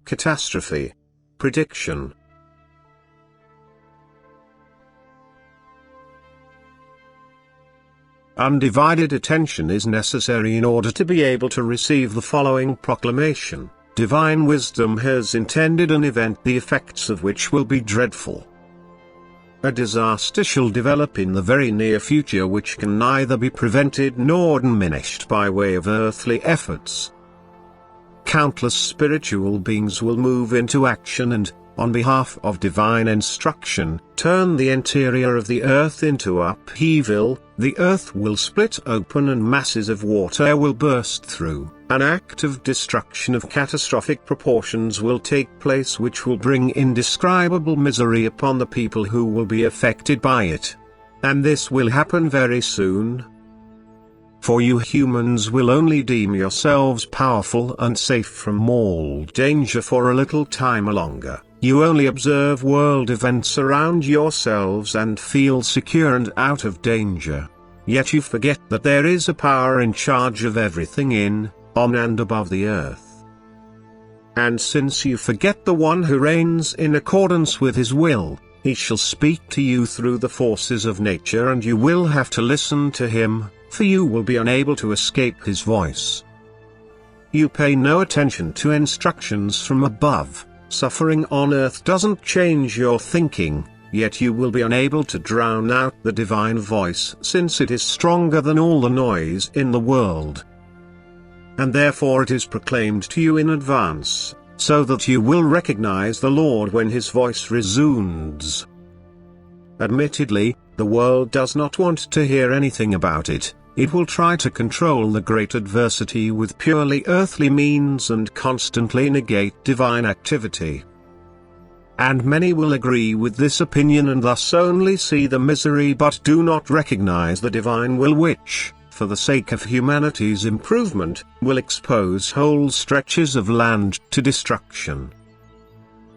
Catastrophe. Prediction. Undivided attention is necessary in order to be able to receive the following proclamation. Divine wisdom has intended an event the effects of which will be dreadful. A disaster shall develop in the very near future which can neither be prevented nor diminished by way of earthly efforts. Countless spiritual beings will move into action and, on behalf of divine instruction, turn the interior of the earth into upheaval. The earth will split open and masses of water will burst through. An act of destruction of catastrophic proportions will take place which will bring indescribable misery upon the people who will be affected by it. And this will happen very soon. For you humans will only deem yourselves powerful and safe from all danger for a little time longer. You only observe world events around yourselves and feel secure and out of danger. Yet you forget that there is a power in charge of everything in, on and above the earth. And since you forget the one who reigns in accordance with his will, he shall speak to you through the forces of nature and you will have to listen to him, for you will be unable to escape his voice. You pay no attention to instructions from above. Suffering on earth doesn't change your thinking, yet you will be unable to drown out the divine voice since it is stronger than all the noise in the world. And therefore it is proclaimed to you in advance, so that you will recognize the Lord when his voice resounds. Admittedly, the world does not want to hear anything about it. It will try to control the great adversity with purely earthly means and constantly negate divine activity. And many will agree with this opinion and thus only see the misery but do not recognize the divine will which, for the sake of humanity's improvement, will expose whole stretches of land to destruction.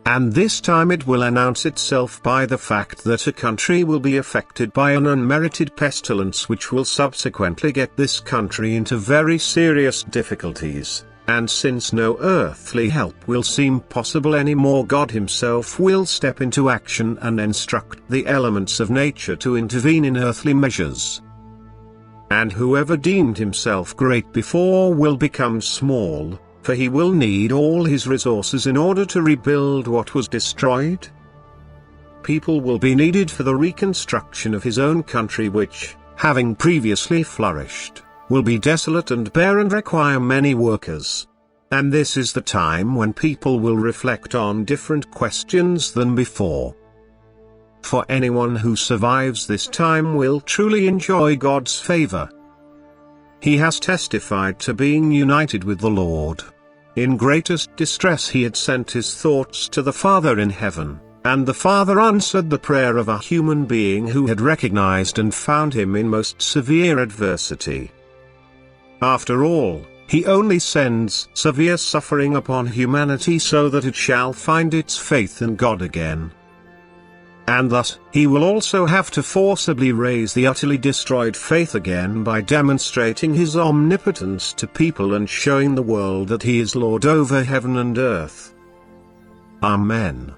And this time it will announce itself by the fact that a country will be affected by an unmerited pestilence which will subsequently get this country into very serious difficulties, and since no earthly help will seem possible anymore, God himself will step into action and instruct the elements of nature to intervene in earthly measures. And whoever deemed himself great before will become small, for he will need all his resources in order to rebuild what was destroyed. People will be needed for the reconstruction of his own country which, having previously flourished, will be desolate and bare and require many workers. And this is the time when people will reflect on different questions than before. For anyone who survives this time will truly enjoy God's favor. He has testified to being united with the Lord. In greatest distress he had sent his thoughts to the Father in heaven, and the Father answered the prayer of a human being who had recognized and found him in most severe adversity. After all, he only sends severe suffering upon humanity so that it shall find its faith in God again. And thus, he will also have to forcibly raise the utterly destroyed faith again by demonstrating his omnipotence to people and showing the world that he is Lord over heaven and earth. Amen.